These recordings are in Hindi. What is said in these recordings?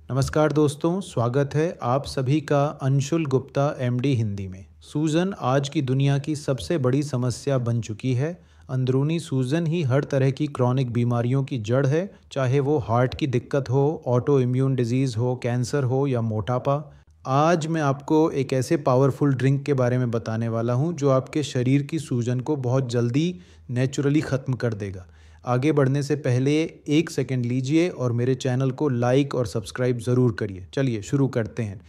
नमस्कार दोस्तों, स्वागत है आप सभी का अंशुल गुप्ता एमडी हिंदी में। सूजन आज की दुनिया की सबसे बड़ी समस्या बन चुकी है। अंदरूनी सूजन ही हर तरह की क्रॉनिक बीमारियों की जड़ है, चाहे वो हार्ट की दिक्कत हो, ऑटो इम्यून डिजीज़ हो, कैंसर हो या मोटापा। आज मैं आपको एक ऐसे पावरफुल ड्रिंक के बारे में बताने वाला हूँ जो आपके शरीर की सूजन को बहुत जल्दी नेचुरली ख़त्म कर देगा। आगे बढ़ने से पहले एक सेकंड लीजिए और मेरे चैनल को लाइक और सब्सक्राइब ज़रूर करिए। चलिए शुरू करते हैं।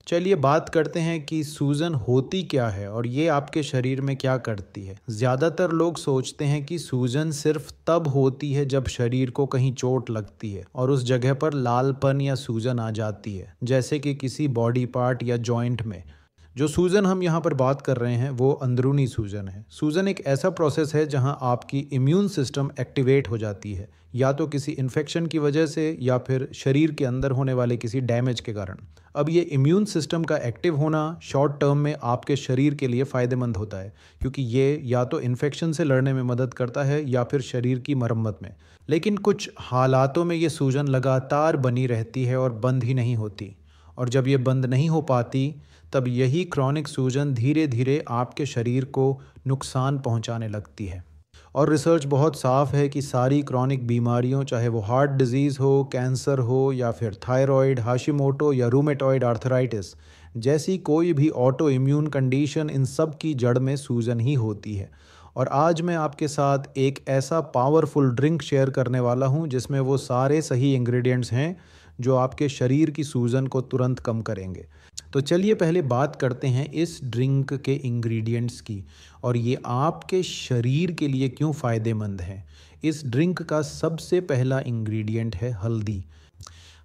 चलिए बात करते हैं कि सूजन होती क्या है और ये आपके शरीर में क्या करती है। ज़्यादातर लोग सोचते हैं कि सूजन सिर्फ तब होती है जब शरीर को कहीं चोट लगती है और उस जगह पर लालपन या सूजन आ जाती है, जैसे कि किसी बॉडी पार्ट या जॉइंट में। जो सूजन हम यहाँ पर बात कर रहे हैं वो अंदरूनी सूजन है। सूजन एक ऐसा प्रोसेस है जहाँ आपकी इम्यून सिस्टम एक्टिवेट हो जाती है, या तो किसी इन्फेक्शन की वजह से या फिर शरीर के अंदर होने वाले किसी डैमेज के कारण। अब ये इम्यून सिस्टम का एक्टिव होना शॉर्ट टर्म में आपके शरीर के लिए फ़ायदेमंद होता है, क्योंकि ये या तो इन्फेक्शन से लड़ने में मदद करता है या फिर शरीर की मरम्मत में। लेकिन कुछ हालातों में ये सूजन लगातार बनी रहती है और बंद ही नहीं होती, और जब ये बंद नहीं हो पाती तब यही क्रॉनिक सूजन धीरे धीरे आपके शरीर को नुकसान पहुंचाने लगती है। और रिसर्च बहुत साफ है कि सारी क्रॉनिक बीमारियों, चाहे वो हार्ट डिजीज़ हो, कैंसर हो या फिर थायराइड, हाशिमोटो या रूमेटॉइड आर्थराइटिस जैसी कोई भी ऑटो इम्यून कंडीशन, इन सब की जड़ में सूजन ही होती है। और आज मैं आपके साथ एक ऐसा पावरफुल ड्रिंक शेयर करने वाला हूं जिसमें वो सारे सही इंग्रेडिएंट्स हैं जो आपके शरीर की सूजन को तुरंत कम करेंगे। तो चलिए पहले बात करते हैं इस ड्रिंक के इंग्रेडिएंट्स की और ये आपके शरीर के लिए क्यों फ़ायदेमंद है। इस ड्रिंक का सबसे पहला इंग्रेडिएंट है हल्दी।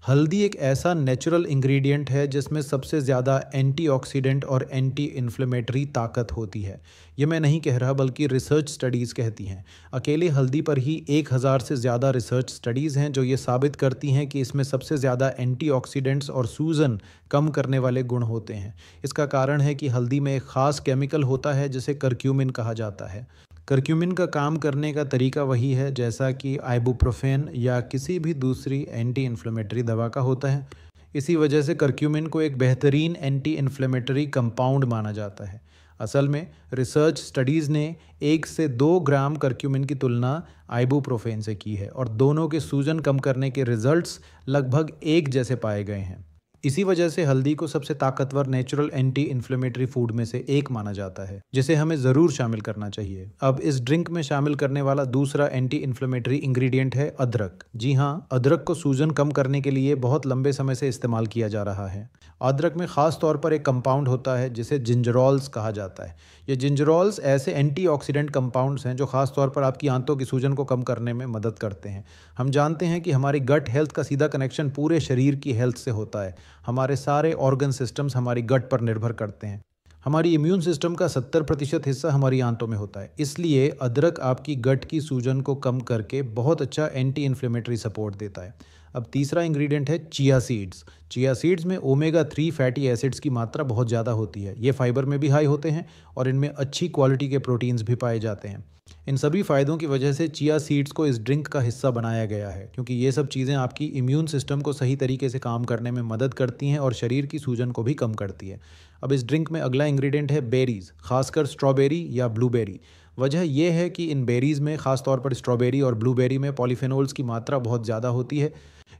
हल्दी एक ऐसा नेचुरल इंग्रेडिएंट है जिसमें सबसे ज़्यादा एंटीऑक्सीडेंट और एंटी इन्फ्लेमेटरी ताकत होती है। ये मैं नहीं कह रहा, बल्कि रिसर्च स्टडीज़ कहती हैं। अकेले हल्दी पर ही 1000 से ज़्यादा रिसर्च स्टडीज़ हैं जो ये साबित करती हैं कि इसमें सबसे ज़्यादा एंटीऑक्सीडेंट्स और सूजन कम करने वाले गुण होते हैं। इसका कारण है कि हल्दी में एक ख़ास केमिकल होता है जिसे करक्यूमिन कहा जाता है। करक्यूमिन का काम करने का तरीका वही है जैसा कि आइबुप्रोफेन या किसी भी दूसरी एंटी इन्फ्लेमेटरी दवा का होता है। इसी वजह से करक्यूमिन को एक बेहतरीन एंटी इन्फ्लेमेटरी कंपाउंड माना जाता है। असल में रिसर्च स्टडीज़ ने 1 से 2 ग्राम करक्यूमिन की तुलना आइबुप्रोफेन से की है और दोनों के सूजन कम करने के रिजल्ट्स लगभग एक जैसे पाए गए हैं। इसी वजह से हल्दी को सबसे ताकतवर नेचुरल एंटी इन्फ्लेमेटरी फूड में से एक माना जाता है, जिसे हमें ज़रूर शामिल करना चाहिए। अब इस ड्रिंक में शामिल करने वाला दूसरा एंटी इन्फ्लेमेटरी इंग्रेडिएंट है अदरक। जी हाँ, अदरक को सूजन कम करने के लिए बहुत लंबे समय से इस्तेमाल किया जा रहा है। अदरक में ख़ास तौर पर एक कंपाउंड होता है जिसे जिंजरोल्स कहा जाता है। ये जिंजरोल्स ऐसे एंटीऑक्सीडेंट कंपाउंड्स हैं जो ख़ास तौर पर आपकी आंतों की सूजन को कम करने में मदद करते हैं। हम जानते हैं कि हमारी गट हेल्थ का सीधा कनेक्शन पूरे शरीर की हेल्थ से होता है। हमारे सारे ऑर्गन सिस्टम्स हमारी गट पर निर्भर करते हैं। हमारी इम्यून सिस्टम का 70% हिस्सा हमारी आंतों में होता है। इसलिए अदरक आपकी गट की सूजन को कम करके बहुत अच्छा एंटी इन्फ्लेमेटरी सपोर्ट देता है। अब तीसरा इंग्रेडिएंट है चिया सीड्स। चिया सीड्स में ओमेगा 3 फैटी एसिड्स की मात्रा बहुत ज़्यादा होती है। ये फाइबर में भी हाई होते हैं और इनमें अच्छी क्वालिटी के प्रोटीन्स भी पाए जाते हैं। इन सभी फ़ायदों की वजह से चिया सीड्स को इस ड्रिंक का हिस्सा बनाया गया है, क्योंकि ये सब चीज़ें आपकी इम्यून सिस्टम को सही तरीके से काम करने में मदद करती हैं और शरीर की सूजन को भी कम करती है। अब इस ड्रिंक में अगला इंग्रेडिएंट है बेरीज़, खासकर स्ट्रॉबेरी या ब्लूबेरी। वजह यह है कि इन बेरीज़ में, ख़ास तौर पर स्ट्रॉबेरी और ब्लूबेरी में, पॉलीफेनोल्स की मात्रा बहुत ज़्यादा होती है।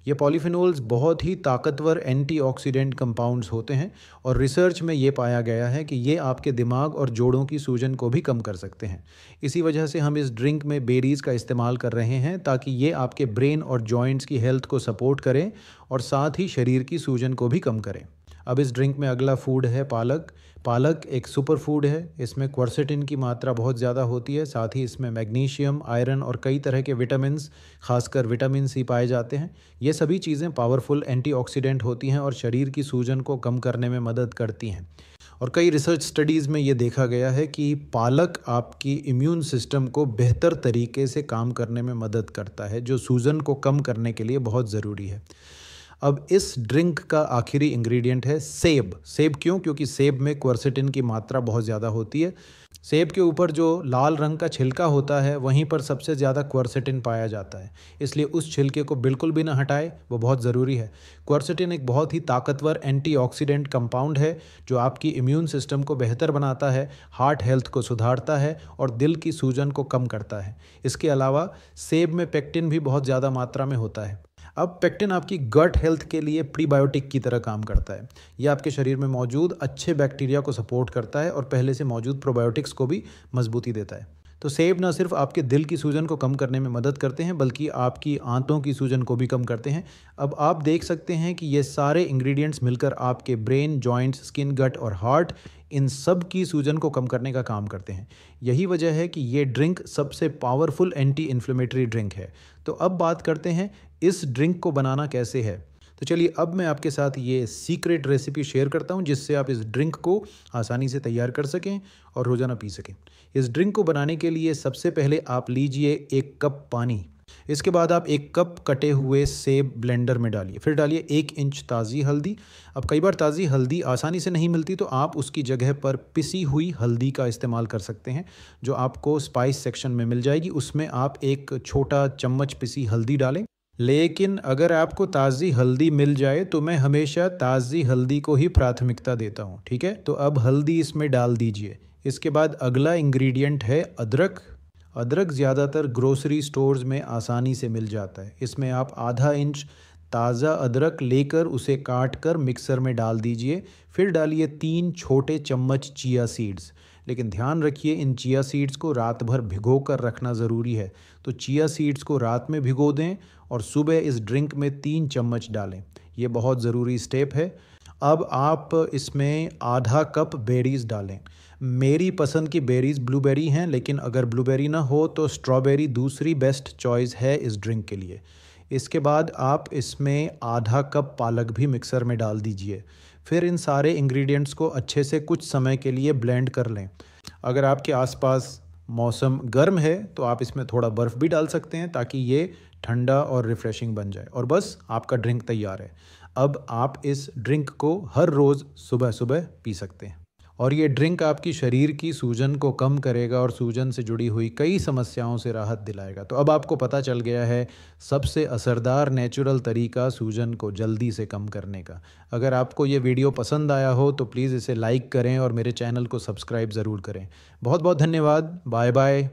ये पॉलीफेनोल्स बहुत ही ताकतवर एंटीऑक्सीडेंट कंपाउंड्स होते हैं और रिसर्च में ये पाया गया है कि ये आपके दिमाग और जोड़ों की सूजन को भी कम कर सकते हैं। इसी वजह से हम इस ड्रिंक में बेरीज़ का इस्तेमाल कर रहे हैं, ताकि ये आपके ब्रेन और जॉइंट्स की हेल्थ को सपोर्ट करें और साथ ही शरीर की सूजन को भी कम करें। अब इस ड्रिंक में अगला फूड है पालक। पालक एक सुपर फूड है। इसमें क्वर्सेटिन की मात्रा बहुत ज़्यादा होती है। साथ ही इसमें मैग्नीशियम, आयरन और कई तरह के विटामिन्स, खासकर विटामिन सी पाए जाते हैं। ये सभी चीज़ें पावरफुल एंटीऑक्सीडेंट होती हैं और शरीर की सूजन को कम करने में मदद करती हैं। और कई रिसर्च स्टडीज़ में ये देखा गया है कि पालक आपकी इम्यून सिस्टम को बेहतर तरीके से काम करने में मदद करता है, जो सूजन को कम करने के लिए बहुत ज़रूरी है। अब इस ड्रिंक का आखिरी इंग्रेडिएंट है सेब। सेब क्यों? क्योंकि सेब में क्वर्सेटिन की मात्रा बहुत ज़्यादा होती है। सेब के ऊपर जो लाल रंग का छिलका होता है वहीं पर सबसे ज़्यादा क्वर्सेटिन पाया जाता है, इसलिए उस छिलके को बिल्कुल भी ना हटाएं, वो बहुत ज़रूरी है। क्वर्सेटिन एक बहुत ही ताकतवर एंटीऑक्सीडेंट कंपाउंड है जो आपकी इम्यून सिस्टम को बेहतर बनाता है, हार्ट हेल्थ को सुधारता है और दिल की सूजन को कम करता है। इसके अलावा सेब में पेक्टिन भी बहुत ज़्यादा मात्रा में होता है। अब पेक्टिन आपकी गट हेल्थ के लिए प्रीबायोटिक की तरह काम करता है। यह आपके शरीर में मौजूद अच्छे बैक्टीरिया को सपोर्ट करता है और पहले से मौजूद प्रोबायोटिक्स को भी मजबूती देता है। तो सेब न सिर्फ आपके दिल की सूजन को कम करने में मदद करते हैं बल्कि आपकी आंतों की सूजन को भी कम करते हैं। अब आप देख सकते हैं कि ये सारे इंग्रेडिएंट्स मिलकर आपके ब्रेन, जॉइंट्स, स्किन, गट और हार्ट इन सब की सूजन को कम करने का काम करते हैं। यही वजह है कि ये ड्रिंक सबसे पावरफुल एंटी इन्फ्लेमेटरी ड्रिंक है। तो अब बात करते हैं इस ड्रिंक को बनाना कैसे है। तो चलिए अब मैं आपके साथ ये सीक्रेट रेसिपी शेयर करता हूँ जिससे आप इस ड्रिंक को आसानी से तैयार कर सकें और रोज़ाना पी सकें। इस ड्रिंक को बनाने के लिए सबसे पहले आप लीजिए 1 कप पानी। इसके बाद आप 1 कप कटे हुए सेब ब्लेंडर में डालिए। फिर डालिए 1 इंच ताज़ी हल्दी। अब कई बार ताज़ी हल्दी आसानी से नहीं मिलती तो आप उसकी जगह पर पिसी हुई हल्दी का इस्तेमाल कर सकते हैं जो आपको स्पाइस सेक्शन में मिल जाएगी। उसमें आप 1 छोटा चम्मच पिसी हल्दी डालें। लेकिन अगर आपको ताज़ी हल्दी मिल जाए तो मैं हमेशा ताज़ी हल्दी को ही प्राथमिकता देता हूँ, ठीक है। तो अब हल्दी इसमें डाल दीजिए। इसके बाद अगला इंग्रेडिएंट है अदरक। अदरक ज़्यादातर ग्रोसरी स्टोर्स में आसानी से मिल जाता है। इसमें आप आधा इंच ताज़ा अदरक लेकर उसे काट कर मिक्सर में डाल दीजिए। फिर डालिए 3 छोटे चम्मच चिया सीड्स। लेकिन ध्यान रखिए इन चिया सीड्स को रात भर भिगो कर रखना ज़रूरी है। तो चिया सीड्स को रात में भिगो दें और सुबह इस ड्रिंक में 3 चम्मच डालें। ये बहुत ज़रूरी स्टेप है। अब आप इसमें आधा कप बेरीज़ डालें। मेरी पसंद की बेरीज़ ब्लूबेरी हैं, लेकिन अगर ब्लूबेरी ना हो तो स्ट्रॉबेरी दूसरी बेस्ट चॉइस है इस ड्रिंक के लिए। इसके बाद आप इसमें आधा कप पालक भी मिक्सर में डाल दीजिए। फिर इन सारे इंग्रेडिएंट्स को अच्छे से कुछ समय के लिए ब्लेंड कर लें। अगर आपके आसपास मौसम गर्म है तो आप इसमें थोड़ा बर्फ़ भी डाल सकते हैं ताकि ये ठंडा और रिफ़्रेशिंग बन जाए और बस आपका ड्रिंक तैयार है। अब आप इस ड्रिंक को हर रोज़ सुबह सुबह पी सकते हैं और ये ड्रिंक आपकी शरीर की सूजन को कम करेगा और सूजन से जुड़ी हुई कई समस्याओं से राहत दिलाएगा। तो अब आपको पता चल गया है सबसे असरदार नेचुरल तरीका सूजन को जल्दी से कम करने का। अगर आपको ये वीडियो पसंद आया हो तो प्लीज़ इसे लाइक करें और मेरे चैनल को सब्सक्राइब ज़रूर करें। बहुत बहुत धन्यवाद। Bye bye.